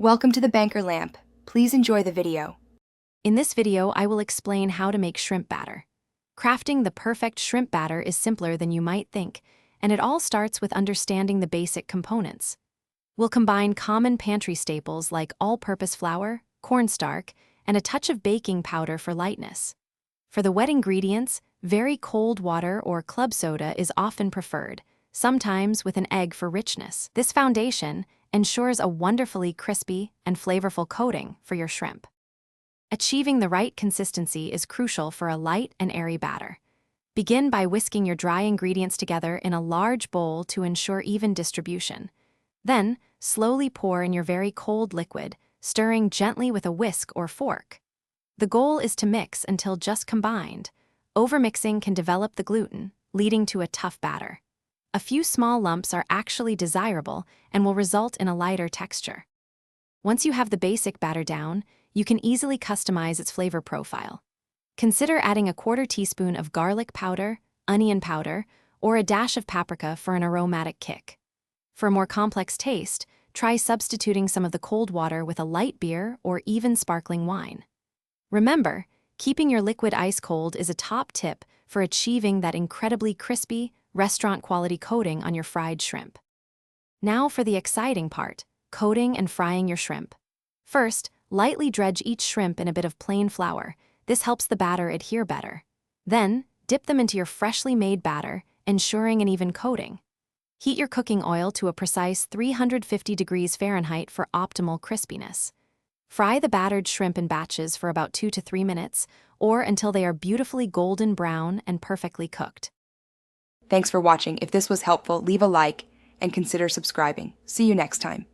Welcome to the Banker Lamp. Please enjoy the video. In this video, I will explain how to make shrimp batter. Crafting the perfect shrimp batter is simpler than you might think, and it all starts with understanding the basic components. We'll combine common pantry staples like all-purpose flour, cornstarch, and a touch of baking powder for lightness. For the wet ingredients, very cold water or club soda is often preferred, sometimes with an egg for richness. This foundation ensures a wonderfully crispy and flavorful coating for your shrimp. Achieving the right consistency is crucial for a light and airy batter. Begin by whisking your dry ingredients together in a large bowl to ensure even distribution. Then, slowly pour in your very cold liquid, stirring gently with a whisk or fork. The goal is to mix until just combined. Overmixing can develop the gluten, leading to a tough batter. A few small lumps are actually desirable and will result in a lighter texture. Once you have the basic batter down, you can easily customize its flavor profile. Consider adding a quarter teaspoon of garlic powder, onion powder, or a dash of paprika for an aromatic kick. For a more complex taste, try substituting some of the cold water with a light beer or even sparkling wine. Remember, keeping your liquid ice cold is a top tip for achieving that incredibly crispy, restaurant-quality coating on your fried shrimp. Now for the exciting part, coating and frying your shrimp. First, lightly dredge each shrimp in a bit of plain flour. This helps the batter adhere better. Then, dip them into your freshly made batter, ensuring an even coating. Heat your cooking oil to a precise 350 degrees Fahrenheit for optimal crispiness. Fry the battered shrimp in batches for about 2 to 3 minutes, or until they are beautifully golden brown and perfectly cooked. Thanks for watching. If this was helpful, leave a like and consider subscribing. See you next time.